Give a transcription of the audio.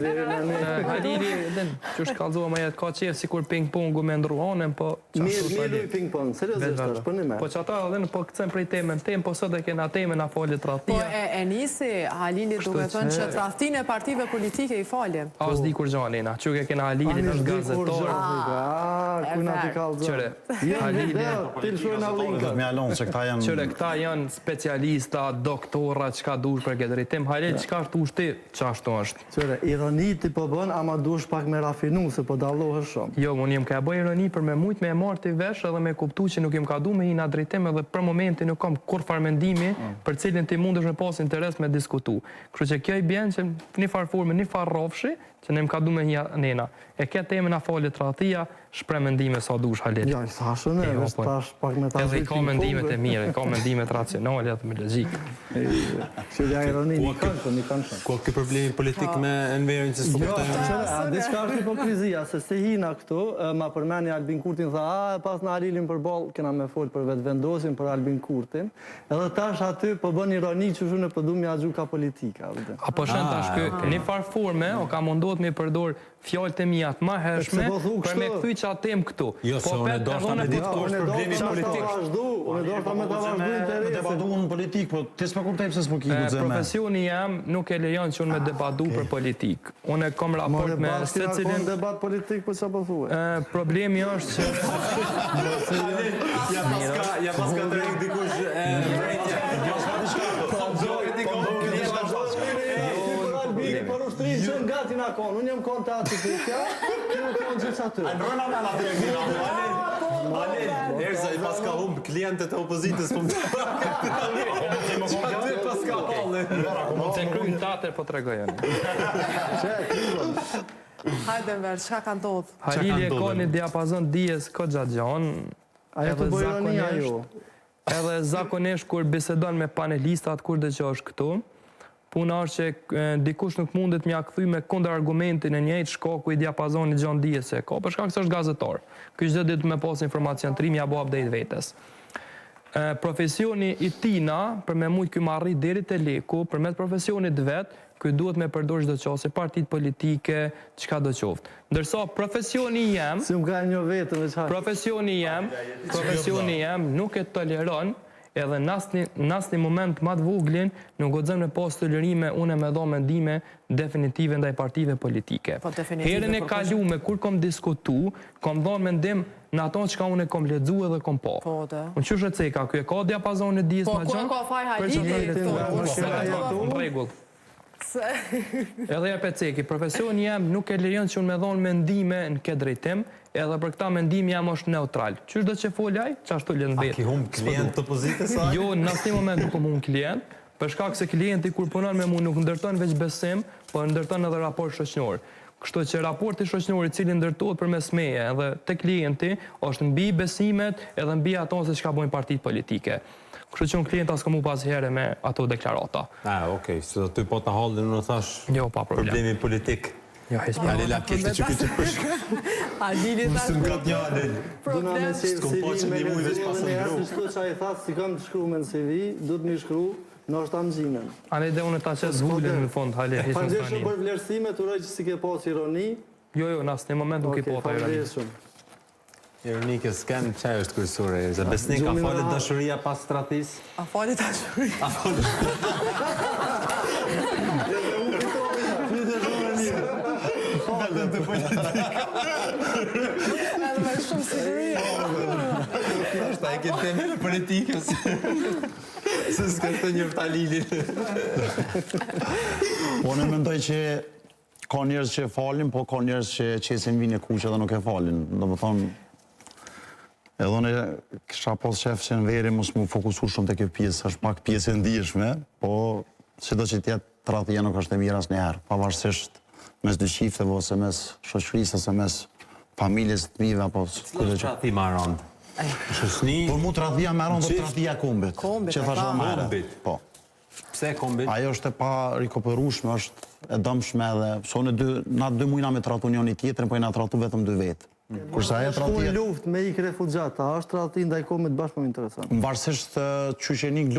Halili, që shkallëzua ma jetë ka qefë si kur ping-pongu me ndruanën, po... Mirë ping-pong, seriosisht është, për një me. Po që ata edhe në po këtëm prej temen tem, po sot e kena temen a falit ratia. Po e nisi, Halili duke thënë që tradhtin e partive politike i falim. A s'di kur gjanina, që ke kena Halili në gazetor. Kuna t'i kallëzua. Qëre, Halili... Qëre, këta janë specialista, doktora, qka dush për këtë rritim. Halili, qka është ushti, qa ashtu është? Qëre, ironi ti po bën, ama dush pak me rafinu, se po dallohet shumë. Jo, unë jem ka bëj ironi për me mujt me e marrë të vesh edhe me kuptu që nuk jem ka du me hina drejtim edhe për momentin nuk kam kur farmendimi për cilin ti mundesh me pas interes me diskutu. Kështu që kjo i bjen që një farë forme, një farë rofshi, që ne më ka du me hina nena. E ke temen a falit ratia, shpre mendime sa dush Halili. Ja, i thashën e, vesh tash pak me tash edhe i ka mendimet e mire, i ka mendimet racionale dhe me logikë. Që ja ironi një kanë shumë. Ko ke problemi politik me NVR-in që s'po kuptojnë? Diçka është hipokrizia, se se hina këtu, ma përmeni Albin Kurtin, tha, pas në Halilin për bol, kena me folë për vetë vendosin, për Albin Kurtin, edhe tash aty po bën ironi që shune për du mja gjuka politika. Apo shën tash kë, një farë forme, o ka mundohet me përdor fjallët e mijat ma hershme, për me këthy që atem këtu. Jo, se unë e dorështa me ditë ko është problemi politik. Unë e dorështa me të vazhdu interes. Me debatu në politik, po ti s'pa kuptaj pëse s'po ki gudzeme. Profesioni jam nuk e lejon që unë me debatu për politik. Unë e kom raport me se cilin... debat politik, po që po thuaj? Problemi është që... Ja paska të rejnë dikush rejtja. Por ushtrin që nga ti na konë, unë jem konë të atë të tja, kjo në konë gjithë aty. A në rëna me la direktina, Alin, Erza i paska humbë klientët e opozitës për më të që aty paska halë. Më të kryin tatër po të regojën. Hajde mërë, qka ka ndodhë? Halili e ka një diapazon dijes këtë gjatë gjanë. Ajo të bojronia ju. Edhe zakonisht kur bisedon me panelistat, kur dhe që është këtu, puna është që dikush nuk mundet mja këthy me kundër argumentin e njëjtë shkaku i diapazoni gjanë dijese ka, për shkak se është gazetar. Ky çdo ditë me pas informacion të ri, mja bo update vetes. Profesioni i tina, për me mujt ky marri deri te leku, përmes profesionit vet, ky duhet me përdor çdo qoftë, partit politike, çka do qoftë. Ndërsa profesioni jam, si më ka një vetëm e çfarë? Profesioni jam nuk e toleron edhe në asnjë moment më të voglin nuk guxon me pas tolerime unë me dha mendime definitive ndaj partive politike. Herën e kaluar kur kom diskutu, kom dhënë mendim në ato çka unë kom lexuar edhe kom pa. Unë çu shëceka, ky e ka diapazonin e dijes më gjatë. Po ka faj Halili. Në rregull. Edhe ja peceki, profesioni jam nuk e lejon që unë me dhonë mendime në këtë drejtim, edhe për këta mendimi jam është neutral. Qysh do që foljaj, që ashtu lënë vetë. A ki humë klient të opozitës? Jo, në asnjë moment nuk humë klient, për shkak se klienti kur punon me mu nuk ndërton veç besim, po ndërton edhe raport shoqëror. Kështu që raporti shoqëror i cili ndërtohet përmes meje edhe te klienti është mbi besimet edhe mbi ato se çka bojnë partitë politike. Kështu që unë klienta s'ka mu pas herë me ato deklarata. Okej, se do ty po të hallin në thash problemi politik. Jo, hejtë. Halila, kështë që këtë përshkë. Halili ta Mësë më ka një problem. S'kom po që një mujë veç pasë në gru. Shtu që a i thasë, si kam të shkru me në CV, du të një shkru, në është amëzimen. Ane dhe unë ta qëtë zvullin në fond, Halili, hejtë në strani. Për vlerësime, të uroj që si ke pas ironi. Jo, në asë një moment nuk i pota ironi. Ironike s'ken, qaj është kërësure? Zë besnik, a falit dashuria pas stratis? A falit dashuria? A falit Belën të politika. Edhe me shumë siguri. Ta e këtë teme në politikës. Se s'ka të njërë Halilin. Unë mendoj që ka njerëz që falin, po ka njerëz që qesin vinë e kuqe dhe nuk e falin. Do më thonë, edhe unë kisha pas shef që në veri mos mu fokusu shumë të kjo pjesë, është pak pjesë e ndihshme, po si do që tjetë tradhtia nuk është e mirë asnjëherë, pavarësisht mes dy qifteve ose mes shoqërisë ose mes familjes të mive apo kudo që tradhti më rënd. Shosni. Por mu tradhtia më rënd do tradhtia kombit. Që thashë më herët. Po. Pse kombit? Ajo është e pa rikoperueshme, është e dëmshme edhe sonë na 2 muaj me tratu njëri tjetrin, po na tratu vetëm 2 vetë. Kurse ajo tradhtia luftë me ik refugjata, është tradhti ndaj kombit bashkë më interesant. Varësisht çuçenik